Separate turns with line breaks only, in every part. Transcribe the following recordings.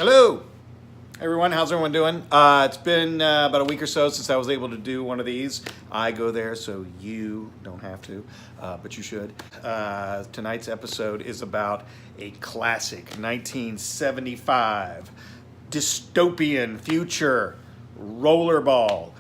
Hello, everyone. How's everyone doing? It's been about a week or so since I was able to do one of these. I go there, so you don't have to, but you should. Tonight's episode is about a classic 1975 dystopian future, Rollerball.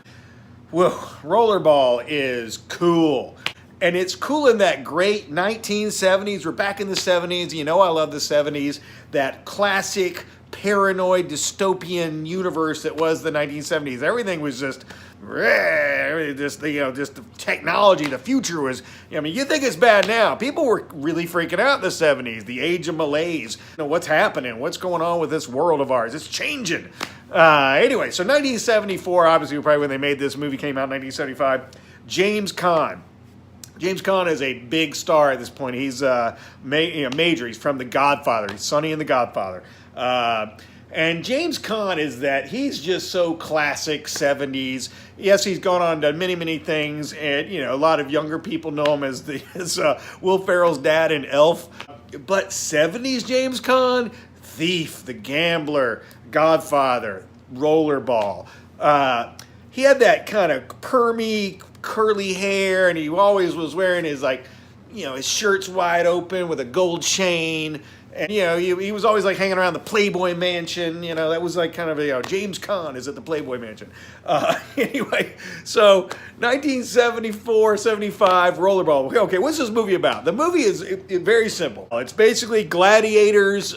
Whoa, Rollerball is cool. And it's cool in that great 1970s. We're back in the 70s. You know I love the 70s. That classic paranoid dystopian universe that was the 1970s. Everything was just the technology, the future was, you think it's bad now. People were really freaking out in the 70s, the age of malaise. What's happening? What's going on with this world of ours? It's changing. Anyway, so 1974, obviously, probably when they made this movie came out in 1975, James Caan. James Caan is a big star at this point. He's major. He's from The Godfather. He's Sonny in The Godfather. And James Caan is that he's just so classic 70s. Yes, he's gone on to many, many things. And, a lot of younger people know him as Will Ferrell's dad in Elf. But 70s James Caan, Thief, The Gambler, Godfather, Rollerball. He had that kind of permy, curly hair, and he always was wearing his his shirt's wide open with a gold chain. And, he was always hanging around the Playboy Mansion. That was kind of James Caan is at the Playboy Mansion. Anyway, so 1974, 75, Rollerball. Okay, what's this movie about? The movie is very simple. It's basically gladiators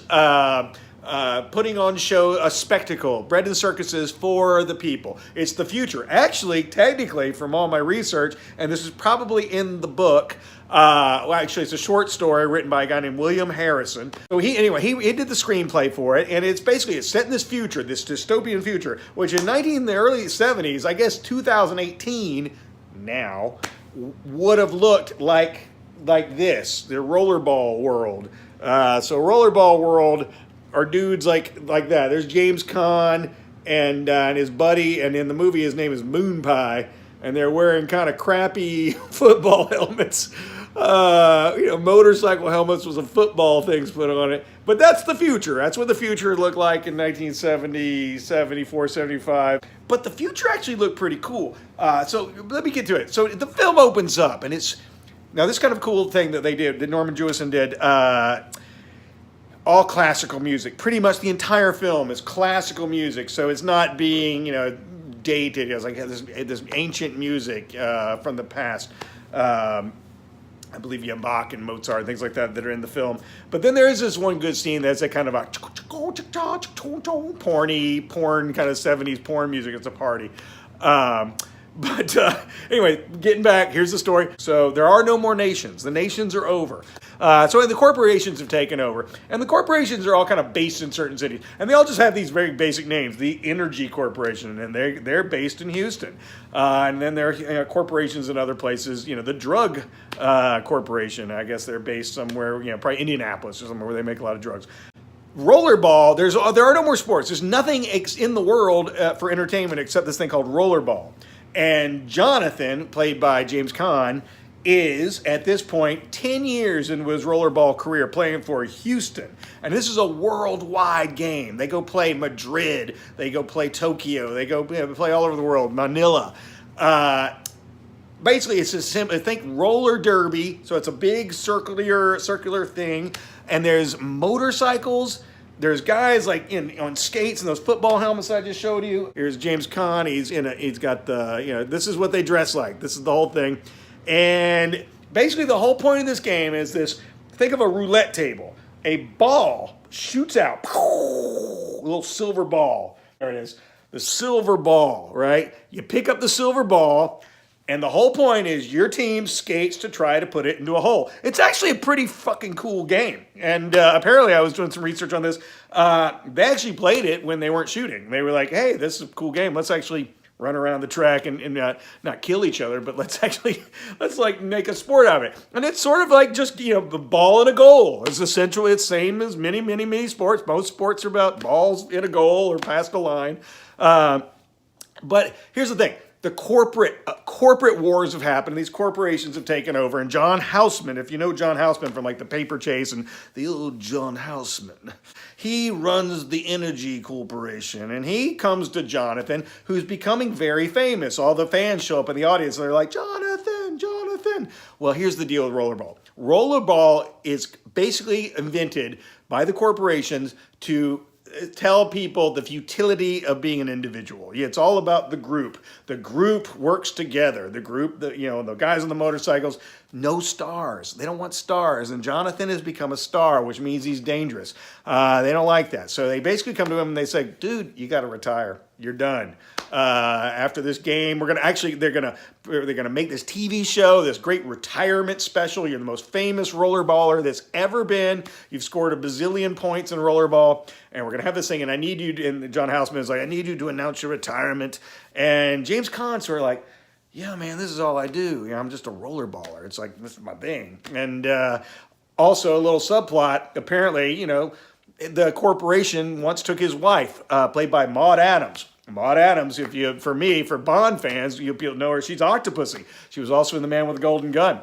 putting on a spectacle, bread and circuses for the people. It's the future. Actually, technically, from all my research, and this is probably in the book, actually, it's a short story written by a guy named William Harrison. So he did the screenplay for it, and it's set in this future, this dystopian future, which in the early 70s, I guess 2018 now, would have looked like this, the Rollerball world. So Rollerball world are dudes like that. There's James Caan and his buddy, and in the movie his name is Moon Pie, and they're wearing kind of crappy football helmets. Motorcycle helmets with some football things put on it. But that's the future. That's what the future looked like in 1970, 74, 75. But the future actually looked pretty cool. So let me get to it. So the film opens up, and it's now this kind of cool thing that they did, that Norman Jewison did. All classical music. Pretty much the entire film is classical music, so it's not being, dated. It's like this ancient music from the past. I believe Bach and Mozart and things like that are in the film. But then there is this one good scene that's a kind of a porn kind of 70s porn music. It's a party. But anyway, getting back, here's the story. So there are no more nations. The nations are over. So the corporations have taken over. And the corporations are all kind of based in certain cities. And they all just have these very basic names. The Energy Corporation, and they're based in Houston. And then there are corporations in other places. The Drug Corporation, I guess they're based somewhere, probably Indianapolis or somewhere where they make a lot of drugs. Rollerball, there are no more sports. There's nothing in the world for entertainment except this thing called Rollerball. And Jonathan, played by James Caan, is, at this point, 10 years into his rollerball career playing for Houston. And this is a worldwide game. They go play Madrid. They go play Tokyo. They go play all over the world, Manila. Basically, it's a simple, think roller derby. So it's a big circular thing. And there's motorcycles. There's guys on skates and those football helmets I just showed you. Here's James Caan. He's got this is what they dress like. This is the whole thing. And basically the whole point of this game is this, think of a roulette table. A ball shoots out, a little silver ball. There it is. The silver ball, right? You pick up the silver ball, and the whole point is your team skates to try to put it into a hole. It's actually a pretty fucking cool game. And apparently I was doing some research on this. They actually played it when they weren't shooting. They were like, hey, this is a cool game. Let's actually run around the track and not kill each other, but let's make a sport out of it. And it's sort of like just, the ball and a goal. It's essentially the same as many, many, many sports. Most sports are about balls in a goal or past a line. But here's the thing. the corporate wars have happened. These corporations have taken over, and John Houseman, if you know John Houseman from like the Paper Chase and the old John Houseman, he runs the Energy Corporation, and he comes to Jonathan, who's becoming very famous. All the fans show up in the audience, and they're like, Jonathan, Jonathan. Well, here's the deal with Rollerball. Rollerball is basically invented by the corporations to tell people the futility of being an individual. Yeah, it's all about the group. The group works together. The group, the guys on the motorcycles, no stars. They don't want stars. And Jonathan has become a star, which means he's dangerous. They don't like that. So they basically come to him and they say, dude, you got to retire. You're done. After this game, they're gonna make this TV show, this great retirement special. You're the most famous rollerballer that's ever been. You've scored a bazillion points in rollerball, and we're gonna have this thing. And I need you. And John Houseman is like, I need you to announce your retirement. And James Caan's sort of like, yeah, man, this is all I do. I'm just a rollerballer. It's like, this is my thing. And also a little subplot. Apparently, the corporation once took his wife, played by Maude Adams. Maude Adams, for Bond fans, you'll know her. She's Octopussy. She was also in The Man with the Golden Gun.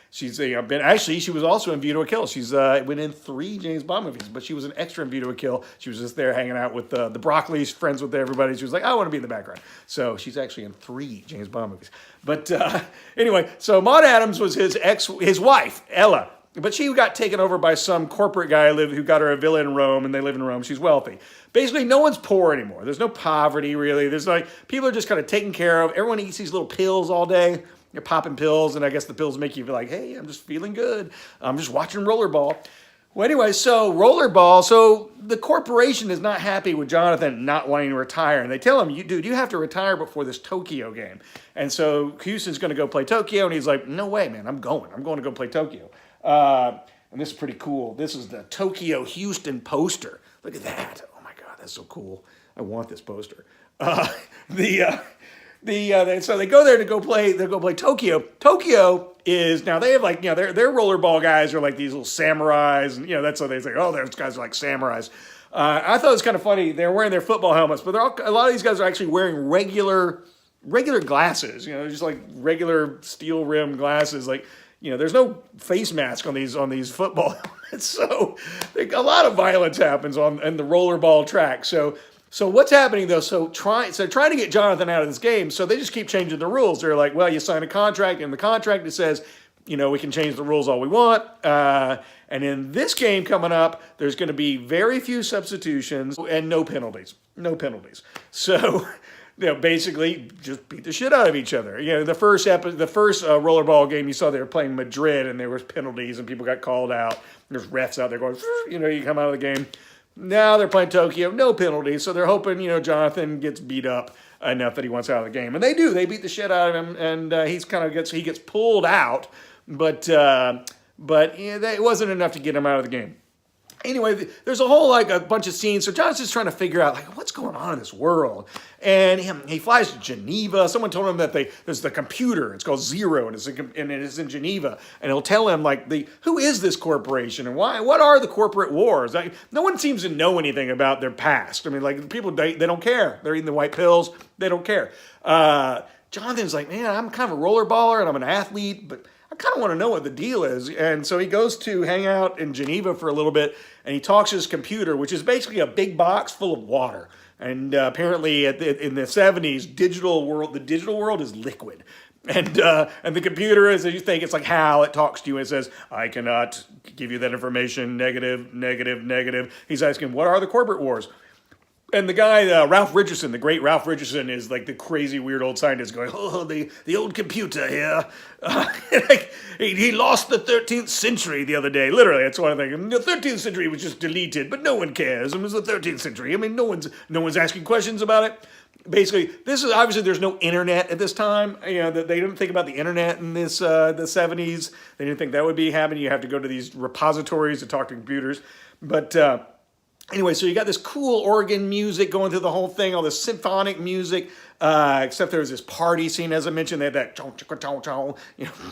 She was also in View to a Kill. She's been in 3 James Bond movies, but she was an extra in View to a Kill. She was just there hanging out with the Broccolis, friends with everybody. She was like, I want to be in the background. So she's actually in 3 James Bond movies. But anyway, so Maude Adams was his wife, Ella. But she got taken over by some corporate guy who got her a villa in Rome, and they live in Rome. She's wealthy. Basically, no one's poor anymore. There's no poverty, really. There's people are just kind of taken care of. Everyone eats these little pills all day. You're popping pills, and I guess the pills make you feel like, hey, I'm just feeling good. I'm just watching Rollerball. Well, anyway, so Rollerball, so the corporation is not happy with Jonathan not wanting to retire. And they tell him, dude, you have to retire before this Tokyo game. And so Houston's going to go play Tokyo, and he's like, no way, man, I'm going to go play Tokyo. And this is pretty cool. This is the Tokyo Houston poster. Look at that. Oh my God, that's so cool. I want this poster. So they go there to go play Tokyo. Tokyo is, now they have their rollerball guys are like these little samurais, and that's what they say, oh, those guys are like samurais. I thought it was kind of funny. They're wearing their football helmets, but a lot of these guys are actually wearing regular glasses, just like regular steel rim glasses, like, there's no face mask on these football helmets, so a lot of violence happens in the rollerball track. So what's happening though? So trying to get Jonathan out of this game. So they just keep changing the rules. They're like, well, you sign a contract, and the contract it says, we can change the rules all we want. And in this game coming up, there's going to be very few substitutions and no penalties. No penalties. So. Basically just beat the shit out of each other. The first rollerball game you saw, they were playing Madrid, and there was penalties, and people got called out. There's refs out there going, you come out of the game. Now they're playing Tokyo, no penalties, so they're hoping, Jonathan gets beat up enough that he wants out of the game, and they do. They beat the shit out of him, and he gets pulled out, but it wasn't enough to get him out of the game. Anyway, there's a bunch of scenes. So Jonathan's trying to figure out what's going on in this world. And he flies to Geneva. Someone told him that there's the computer. It's called Zero, and it is in Geneva. And it'll tell him who is this corporation and why? What are the corporate wars? No one seems to know anything about their past. I mean, people they don't care. They're eating the white pills. They don't care. Jonathan's like, man, I'm kind of a rollerballer and I'm an athlete, but I kind of want to know what the deal is. And so he goes to hang out in Geneva for a little bit, and he talks to his computer, which is basically a big box full of water. And apparently in the 70s, the digital world is liquid. And the computer is, as you think, it's like HAL, it talks to you and it says, I cannot give you that information, negative, negative, negative. He's asking, what are the corporate wars? And the guy, Ralph Richardson, the great Ralph Richardson, is like the crazy weird old scientist going, oh, the old computer here. He lost the 13th century the other day. Literally, that's one of the things. The 13th century was just deleted, but no one cares. It was the 13th century. I mean, no one's asking questions about it. Basically, this is obviously there's no internet at this time. They didn't think about the internet in the 70s. They didn't think that would be happening. You have to go to these repositories to talk to computers. But anyway, so you got this cool organ music going through the whole thing, all this symphonic music, except there was this party scene, as I mentioned. They had that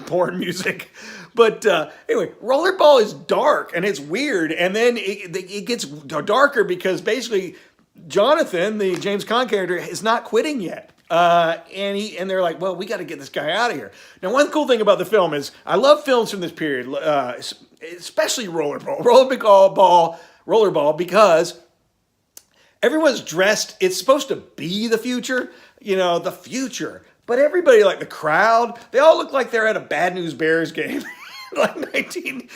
porn music. But anyway, Rollerball is dark, and it's weird. And then it gets darker because basically Jonathan, the James Caan character, is not quitting yet. And they're like, well, we got to get this guy out of here. Now, one cool thing about the film is I love films from this period, especially Rollerball, because everyone's dressed. It's supposed to be the future, the future. But everybody, like the crowd, they all look like they're at a Bad News Bears game. Like like in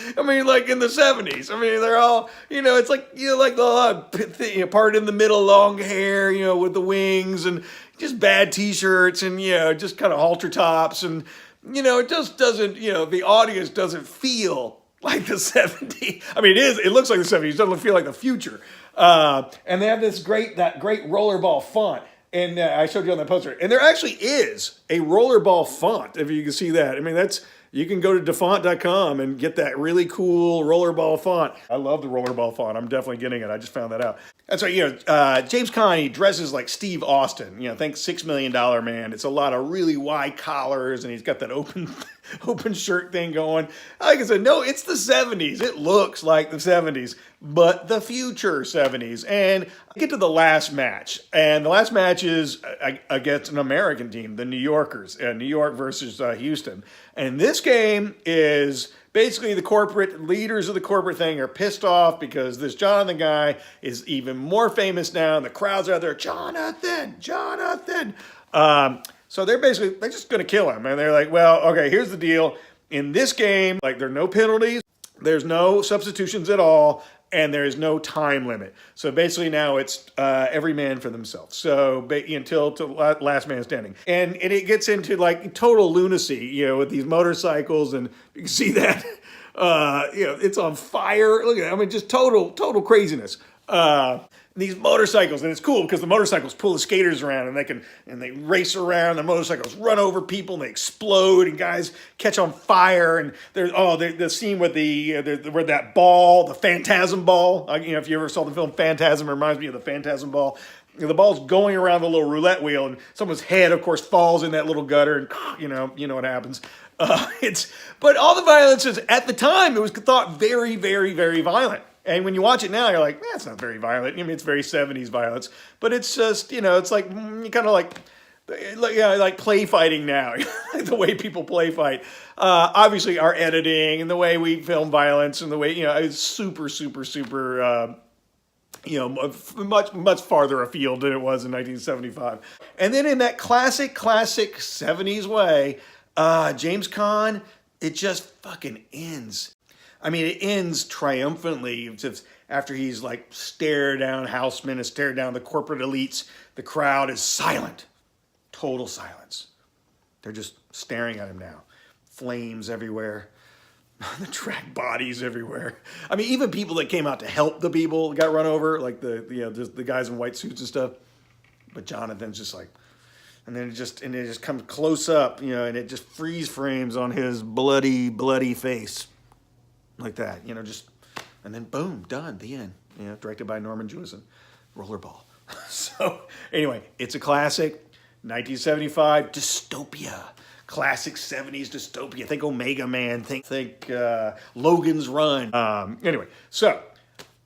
the 70s. I mean, they're all, it's like, like the part in the middle, long hair, with the wings and just bad t-shirts and, just kind of halter tops. And, it just doesn't, the audience doesn't feel like the 70s. I mean, it looks like the 70s. It doesn't feel like the future. And they have that great rollerball font. And I showed you on that poster. And there actually is a rollerball font, if you can see that. I mean, you can go to defont.com and get that really cool rollerball font. I love the rollerball font. I'm definitely getting it. I just found that out. That's right. James Caan, he dresses like Steve Austin. Think $6 Million Man. It's a lot of really wide collars, and he's got that open shirt thing going. Like I said, no, it's the 70s. It looks like the 70s, but the future 70s. And I get to the last match, and the last match is against an American team, the New Yorkers, New York versus Houston. And this game is basically the corporate leaders of the corporate thing are pissed off because this Jonathan guy is even more famous now, and the crowds are out there, Jonathan. So they're just going to kill him. And they're like, well, okay, here's the deal. In this game, like, there are no penalties, there's no substitutions at all, and there's no time limit. So basically now it's every man for themselves. So until last man standing. And it gets into like total lunacy, with these motorcycles, and you can see that, it's on fire. Look at it. I mean, just total craziness. These motorcycles, and it's cool because the motorcycles pull the skaters around, and they race around. The motorcycles run over people, and they explode, and guys catch on fire. And there's the scene with where that ball, the phantasm ball. If you ever saw the film Phantasm, it reminds me of the phantasm ball. The ball's going around the little roulette wheel, and someone's head, of course, falls in that little gutter, and you know what happens. But all the violence is, at the time, it was thought very, very, very violent. And when you watch it now, you're like, it's not very violent. I mean, it's very 70s violence. But it's just, it's like, kind of like play fighting now. The way people play fight. Obviously, our editing and the way we film violence and the way, it's super, super, super, much farther afield than it was in 1975. And then in that classic 70s way, James Caan, it just fucking ends. I mean, it ends triumphantly after he's like stared down Houseman and stared down the corporate elites. The crowd is silent. Total silence. They're just staring at him now. Flames everywhere. The track bodies everywhere. I mean, even people that came out to help the people got run over, like the guys in white suits and stuff. But Jonathan's just like, and then it just comes close up, and it just freeze frames on his bloody face. Like that, and then boom, done, the end. Directed by Norman Jewison, Rollerball. So anyway, it's a classic, 1975 dystopia, classic 70s dystopia. Think Omega Man, think Logan's Run. Anyway, so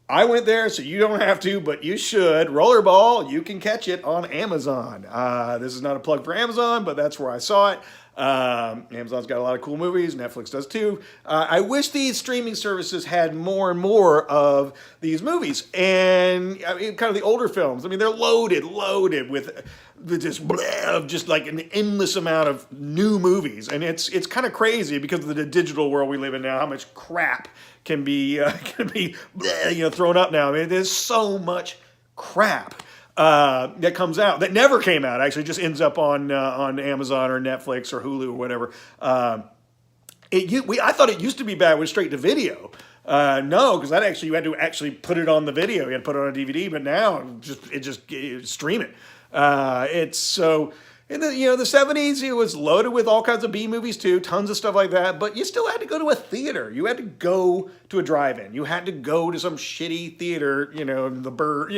I went there, so you don't have to, but you should. Rollerball, you can catch it on Amazon. This is not a plug for Amazon, but that's where I saw it. Amazon's got a lot of cool movies. Netflix does too. I wish these streaming services had more and more of these movies, and kind of the older films. I mean, they're loaded with just like an endless amount of new movies, and it's kind of crazy because of the digital world we live in now. How much crap can be thrown up now? I mean, there's so much crap that comes out that never came out. Actually, just ends up on Amazon or Netflix or Hulu or whatever. I thought it used to be bad with straight to video. No, because you had to actually put it on the video. You had to put it on a DVD. But now you stream it. It's so. In the 70s, it was loaded with all kinds of B movies too, tons of stuff like that. But you still had to go to a theater. You had to go to a drive-in. You had to go to some shitty theater,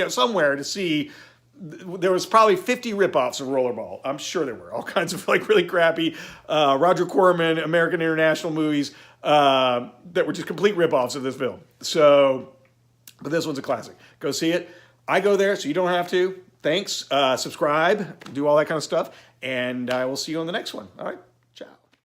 somewhere to see. There was probably 50 ripoffs of Rollerball. I'm sure there were all kinds of like really crappy Roger Corman, American International movies that were just complete ripoffs of this film. So, but this one's a classic. Go see it. I go there, so you don't have to. Thanks. Subscribe, do all that kind of stuff, and I will see you on the next one. All right.